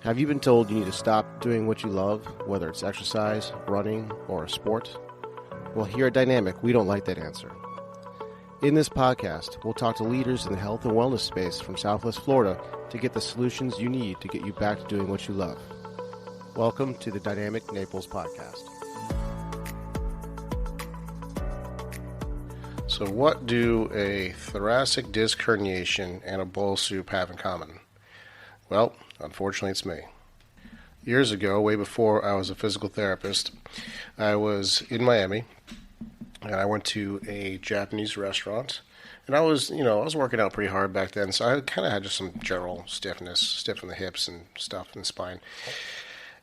Have you been told you need to stop doing what you love, whether it's exercise, running, or a sport? Well, here at Dynamic, we don't like that answer. In this podcast, we'll talk to leaders in the health and wellness space from Southwest Florida to get the solutions you need to get you back to doing what you love. Welcome to the Dynamic Naples Podcast. So what do a thoracic disc herniation and a bowl soup have in common? Well, unfortunately, it's me. Years ago, way before I was a physical therapist, I was in Miami, and I went to a Japanese restaurant, and I was working out pretty hard back then, so I kind of had just some general stiffness, stiff in the hips and stuff in the spine.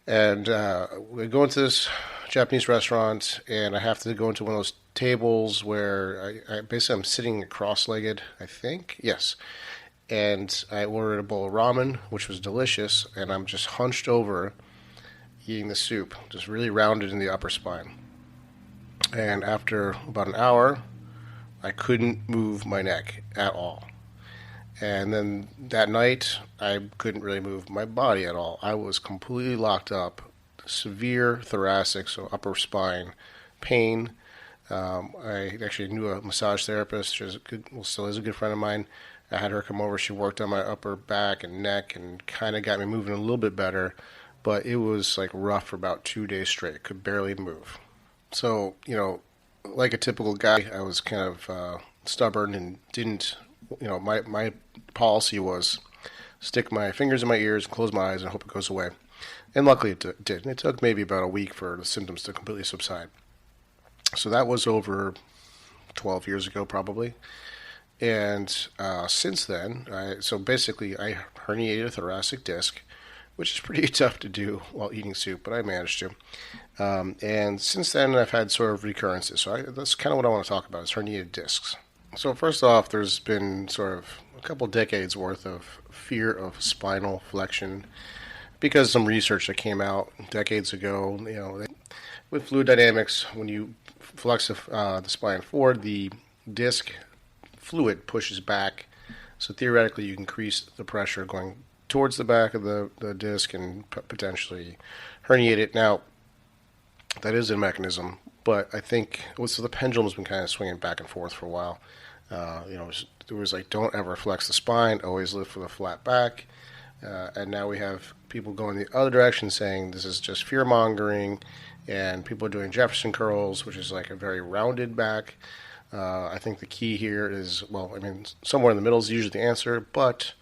And we go into this Japanese restaurant, and I have to go into one of those tables where I basically I'm sitting cross-legged, I think. Yes. And I ordered a bowl of ramen, which was delicious, and I'm just hunched over eating the soup, just really rounded in the upper spine. And after about an hour, I couldn't move my neck at all. And then that night, I couldn't really move my body at all. I was completely locked up, severe thoracic, so upper spine pain. I actually knew a massage therapist. She was still is a good friend of mine. I had her come over. She worked on my upper back and neck and kind of got me moving a little bit better. But it was like rough for about 2 days straight. Could barely move. So, like a typical guy, I was kind of stubborn and didn't, my policy was stick my fingers in my ears, close my eyes, and hope it goes away. And luckily it did. It took maybe about a week for the symptoms to completely subside. So that was over 12 years ago probably. And since then, I herniated a thoracic disc, which is pretty tough to do while eating soup, but I managed to. And since then, I've had sort of recurrences. So that's kind of what I want to talk about is herniated discs. So first off, there's been sort of a couple decades worth of fear of spinal flexion because some research that came out decades ago, with fluid dynamics, when you flex the spine forward, the disc fluid pushes back, so theoretically you can increase the pressure going towards the back of the disc and potentially herniate it. Now, that is a mechanism, but I think the pendulum's been kind of swinging back and forth for a while. It was like, don't ever flex the spine, always lift with a flat back, and now we have people going the other direction saying this is just fear-mongering, and people are doing Jefferson curls, which is like a very rounded back. I think the key here is, somewhere in the middle is usually the answer, but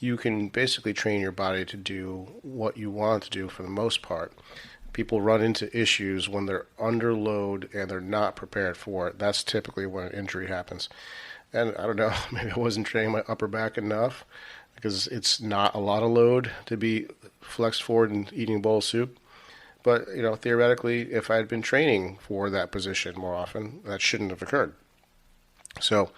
you can basically train your body to do what you want it to do for the most part. People run into issues when they're under load and they're not prepared for it. That's typically when an injury happens. And I don't know, maybe I wasn't training my upper back enough because it's not a lot of load to be flexed forward and eating a bowl of soup. But, theoretically, if I had been training for that position more often, that shouldn't have occurred. So,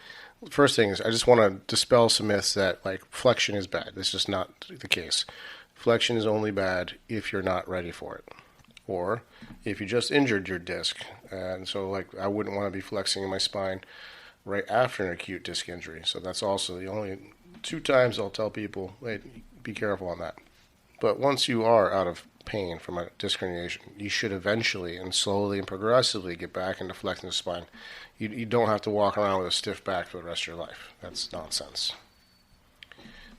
the first thing is I just want to dispel some myths that, flexion is bad. This is not the case. Flexion is only bad if you're not ready for it. Or if you just injured your disc. And so, I wouldn't want to be flexing in my spine right after an acute disc injury. So that's also the only 2 times I'll tell people, hey, be careful on that. But once you are out of pain from a disc herniation, you should eventually and slowly and progressively get back into flexing the spine. You don't have to walk around with a stiff back for the rest of your life. That's nonsense.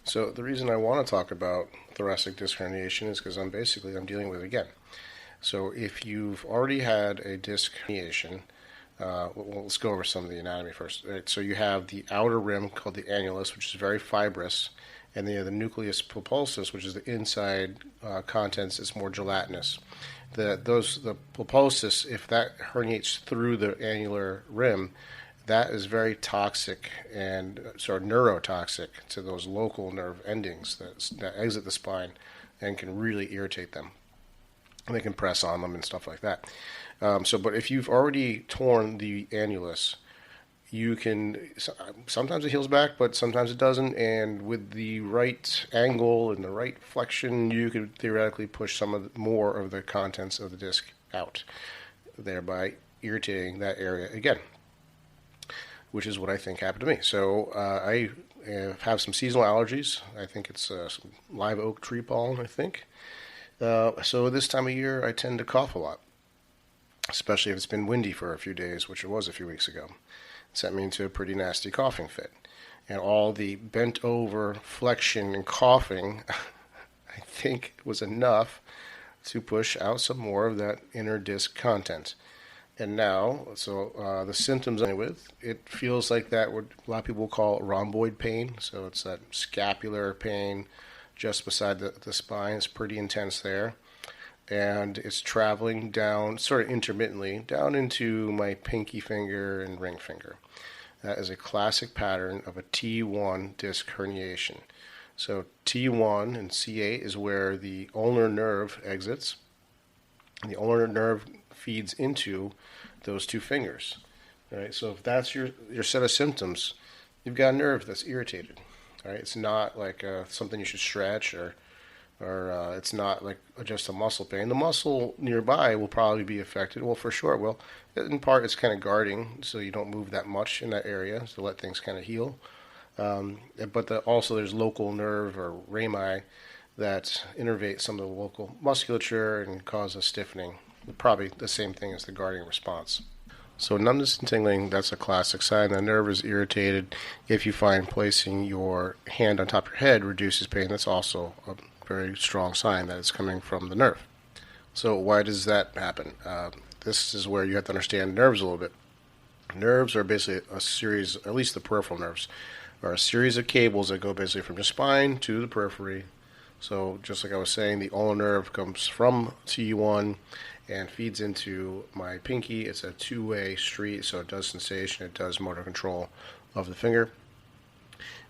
So the reason I want to talk about thoracic disc herniation is because I'm dealing with it again. So if you've already had a disc herniation, let's go over some of the anatomy first. Right, so you have the outer rim called the annulus, which is very fibrous, and then you have the nucleus pulposus, which is the inside contents. It's more gelatinous. The pulposus, if that herniates through the annular rim, that is very toxic and sort of neurotoxic to those local nerve endings that exit the spine and can really irritate them. And they can press on them and stuff like that. But if you've already torn the annulus, you can, sometimes it heals back, but sometimes it doesn't, and with the right angle and the right flexion, you could theoretically push more of the contents of the disc out, thereby irritating that area again, which is what I think happened to me. So I have some seasonal allergies. I think it's some live oak tree pollen, I think. So this time of year, I tend to cough a lot, especially if it's been windy for a few days, which it was a few weeks ago. It sent me into a pretty nasty coughing fit. And all the bent over flexion and coughing, I think, was enough to push out some more of that inner disc content. And now, the symptoms I'm with, it feels like that what a lot of people call rhomboid pain. So it's that scapular pain just beside the spine. It's pretty intense there. And it's traveling down, sort of intermittently, down into my pinky finger and ring finger. That is a classic pattern of a T1 disc herniation. So T1 and C8 is where the ulnar nerve exits. And the ulnar nerve feeds into those two fingers. All right, so if that's your set of symptoms, you've got a nerve that's irritated. All right, it's not like something you should stretch or it's not like just a muscle pain. The muscle nearby will probably be affected. Well, for sure. Well, in part, it's kind of guarding, so you don't move that much in that area to let things kind of heal. But also there's local nerve or rami that innervate some of the local musculature and cause a stiffening. Probably the same thing as the guarding response. So numbness and tingling, that's a classic sign. The nerve is irritated. If you find placing your hand on top of your head reduces pain, that's also a very strong sign that it's coming from the nerve. So why does that happen? This is where you have to understand nerves a little bit. Nerves are basically a series, at least the peripheral nerves, are a series of cables that go basically from your spine to the periphery. So just like I was saying, the ulnar nerve comes from T1 and feeds into my pinky. It's a two-way street, so it does sensation, it does motor control of the finger.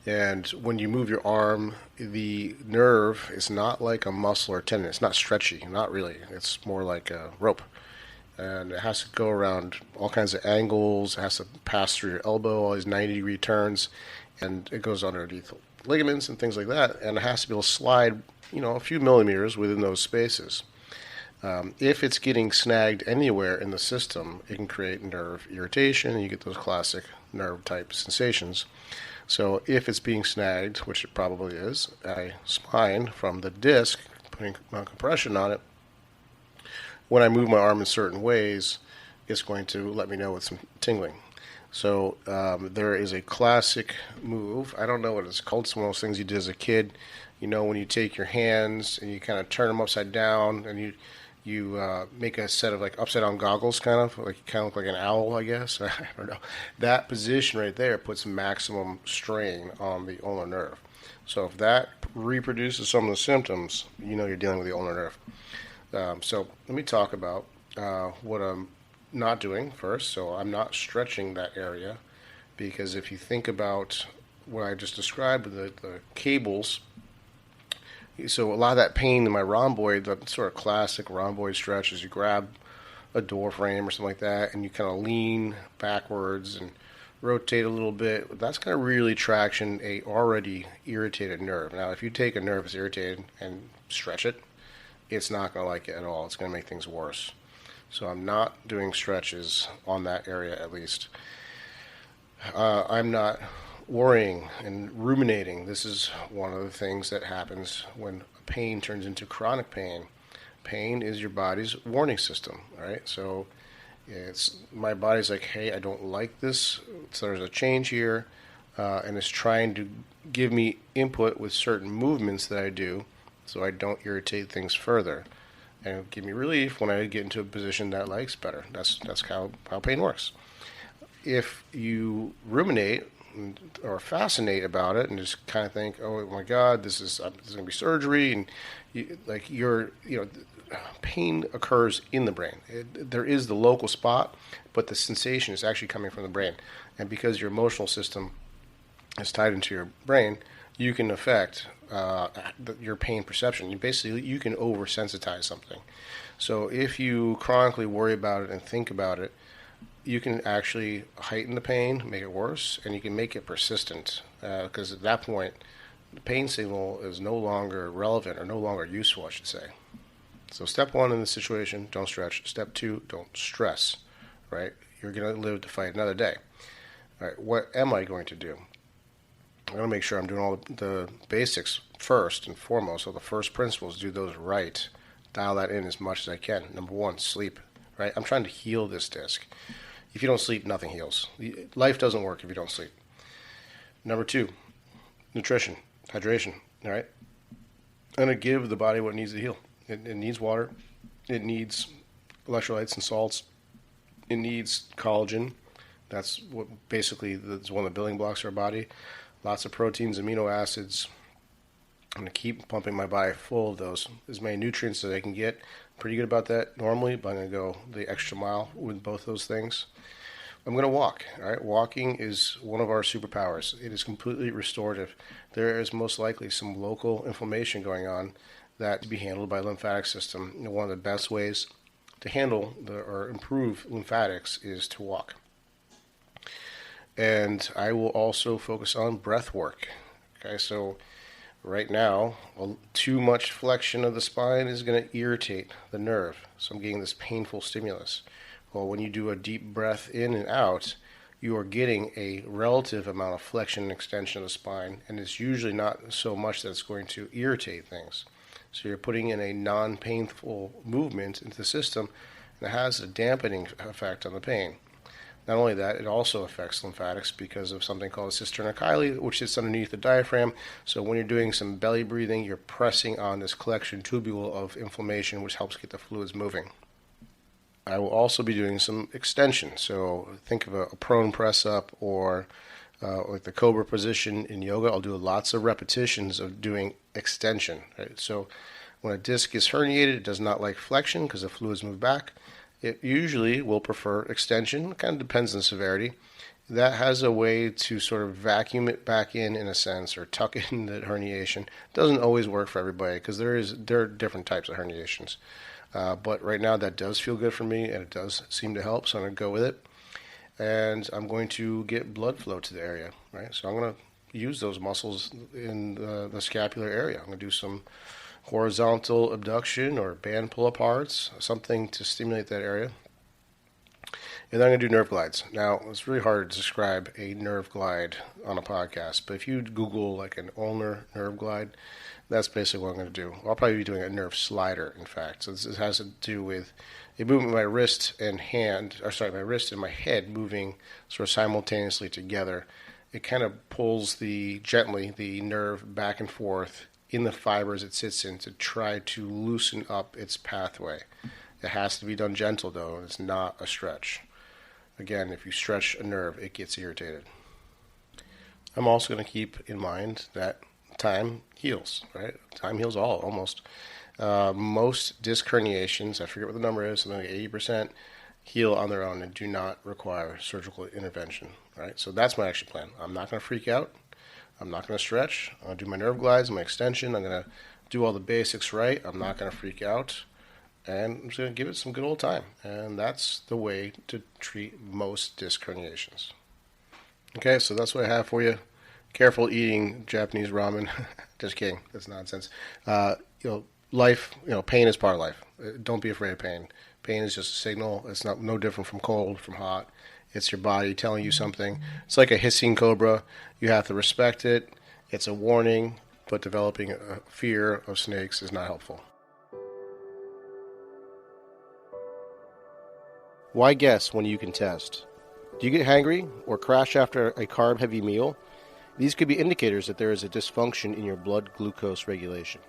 And when you move your arm, the nerve is not like a muscle or tendon. It's not stretchy, not really. It's more like a rope. And it has to go around all kinds of angles. It has to pass through your elbow, all these 90-degree turns, and it goes underneath ligaments and things like that. And it has to be able to slide, a few millimeters within those spaces. If it's getting snagged anywhere in the system, it can create nerve irritation, and you get those classic nerve-type sensations. So if it's being snagged, which it probably is, at spine from the disc, putting compression on it, when I move my arm in certain ways, it's going to let me know with some tingling. So there is a classic move. I don't know what it's called. It's one of those things you did as a kid. When you take your hands and you kind of turn them upside down and you make a set of like upside down goggles, kind of look like an owl, I guess. I don't know. That position right there puts maximum strain on the ulnar nerve. So if that reproduces some of the symptoms, you're dealing with the ulnar nerve. So let me talk about what I'm not doing first. So I'm not stretching that area, because if you think about what I just described with the cables. So a lot of that pain in my rhomboid, the sort of classic rhomboid stretch, is you grab a door frame or something like that, and you kind of lean backwards and rotate a little bit. That's going to really traction a already irritated nerve. Now, if you take a nerve that's irritated and stretch it, it's not going to like it at all. It's going to make things worse. So I'm not doing stretches on that area, at least. I'm not worrying and ruminating. This is one of the things that happens when pain turns into chronic pain. Pain is your body's warning system, right? So my body's like, hey, I don't like this. So there's a change here, and it's trying to give me input with certain movements that I do so I don't irritate things further, and give me relief when I get into a position that I likes better. That's how pain works. If you ruminate or fascinate about it and just kind of think, oh my God, this is going to be surgery, and pain occurs in the brain. There is the local spot, but the sensation is actually coming from the brain. And because your emotional system is tied into your brain, you can affect your pain perception. You can oversensitize something. So if you chronically worry about it and think about it, you can actually heighten the pain, make it worse, and you can make it persistent, because at that point, the pain signal is no longer relevant or no longer useful, I should say. So step one in this situation, don't stretch. Step two, don't stress, right? You're going to live to fight another day. All right, what am I going to do? I want to make sure I'm doing all the basics first and foremost. So the first principles, do those right. Dial that in as much as I can. Number one, sleep. Right? I'm trying to heal this disc. If you don't sleep, nothing heals. Life doesn't work if you don't sleep. Number two, nutrition, hydration. All right? I'm going to give the body what it needs to heal. It needs water. It needs electrolytes and salts. It needs collagen. That's what basically is one of the building blocks of our body. Lots of proteins, amino acids. I'm going to keep pumping my body full of those, as many nutrients as I can get. Pretty good about that normally, but I'm going to go the extra mile with both those things. I'm going to walk. All right, walking is one of our superpowers. It is completely restorative. There is most likely some local inflammation going on that to be handled by lymphatic system. One of the best ways to handle or improve lymphatics is to walk. And I will also focus on breath work. Okay, so right now, too much flexion of the spine is going to irritate the nerve. So I'm getting this painful stimulus. Well, when you do a deep breath in and out, you are getting a relative amount of flexion and extension of the spine, and it's usually not so much that it's going to irritate things. So you're putting in a non-painful movement into the system, and it has a dampening effect on the pain. Not only that, it also affects lymphatics because of something called a cisterna chyli, which sits underneath the diaphragm. So when you're doing some belly breathing, you're pressing on this collection tubule of inflammation, which helps get the fluids moving. I will also be doing some extension. So think of a prone press up or like the cobra position in yoga. I'll do lots of repetitions of doing extension. Right? So when a disc is herniated, it does not like flexion because the fluids move back. It usually will prefer extension. It kind of depends on the severity. That has a way to sort of vacuum it back in a sense, or tuck in the herniation. Doesn't always work for everybody because there are different types of herniations. But right now that does feel good for me, and it does seem to help, so I'm going to go with it. And I'm going to get blood flow to the area, right? So I'm going to use those muscles in the scapular area. I'm going to do some horizontal abduction or band pull-aparts, something to stimulate that area. And then I'm going to do nerve glides. Now, it's really hard to describe a nerve glide on a podcast, but if you Google like an ulnar nerve glide, that's basically what I'm going to do. I'll probably be doing a nerve slider, in fact. So this has to do with a movement of my wrist and my wrist and my head moving sort of simultaneously together. It kind of pulls gently the nerve back and forth in the fibers it sits in to try to loosen up its pathway. It has to be done gentle, though. It's not a stretch. Again, if you stretch a nerve, it gets irritated. I'm also going to keep in mind that time heals, right? Time heals all, almost. Most disc herniations, I forget what the number is, something like 80%, heal on their own and do not require surgical intervention, right? So that's my action plan. I'm not going to freak out. I'm not going to stretch. I'm going to do my nerve glides, my extension. I'm going to do all the basics right. I'm not going to freak out. And I'm just going to give it some good old time. And that's the way to treat most disc herniations. Okay, so that's what I have for you. Careful eating Japanese ramen. Just kidding. That's nonsense. Life, pain is part of life. Don't be afraid of pain. Pain is just a signal. It's no different from cold, from hot. It's your body telling you something. It's like a hissing cobra. You have to respect it. It's a warning, but developing a fear of snakes is not helpful. Why guess when you can test? Do you get hangry or crash after a carb-heavy meal? These could be indicators that there is a dysfunction in your blood glucose regulation.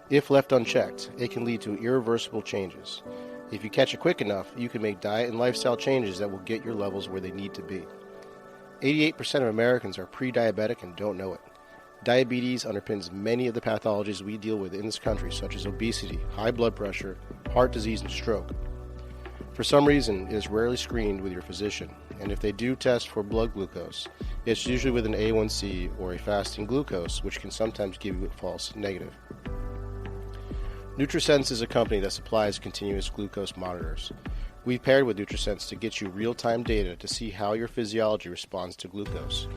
If left unchecked, it can lead to irreversible changes. If you catch it quick enough, you can make diet and lifestyle changes that will get your levels where they need to be. 88% of Americans are pre-diabetic and don't know it. Diabetes underpins many of the pathologies we deal with in this country, such as obesity, high blood pressure, heart disease, and stroke. For some reason, it is rarely screened with your physician, and if they do test for blood glucose, it's usually with an A1C or a fasting glucose, which can sometimes give you a false negative. NutriSense is a company that supplies continuous glucose monitors. We've paired with NutriSense to get you real-time data to see how your physiology responds to glucose.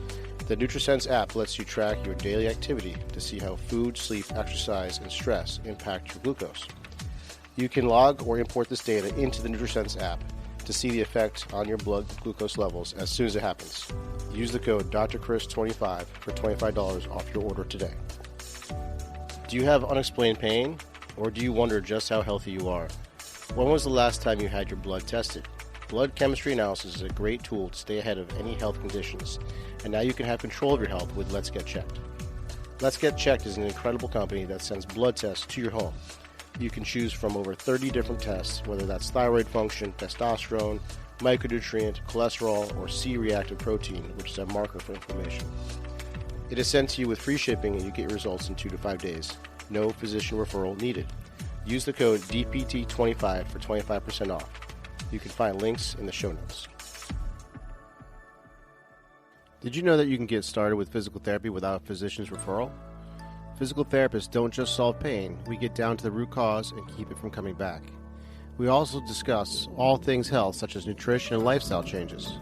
The NutriSense app lets you track your daily activity to see how food, sleep, exercise, and stress impact your glucose. You can log or import this data into the NutriSense app to see the effect on your blood glucose levels as soon as it happens. Use the code DrChris25 for $25 off your order today. Do you have unexplained pain, or do you wonder just how healthy you are? When was the last time you had your blood tested? Blood chemistry analysis is a great tool to stay ahead of any health conditions, and now you can have control of your health with Let's Get Checked. Let's Get Checked is an incredible company that sends blood tests to your home. You can choose from over 30 different tests, whether that's thyroid function, testosterone, micronutrient, cholesterol, or C-reactive protein, which is a marker for inflammation. It is sent to you with free shipping, and you get your results in 2 to 5 days. No physician referral needed. Use the code DPT25 for 25% off. You can find links in the show notes. Did you know that you can get started with physical therapy without a physician's referral? Physical therapists don't just solve pain, we get down to the root cause and keep it from coming back. We also discuss all things health, such as nutrition and lifestyle changes.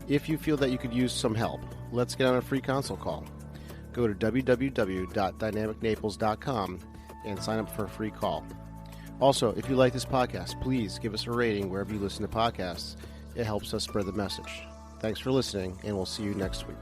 If you feel that you could use some help, let's get on a free consult call. Go to www.dynamicnaples.com and sign up for a free call. Also, if you like this podcast, please give us a rating wherever you listen to podcasts. It helps us spread the message. Thanks for listening, and we'll see you next week.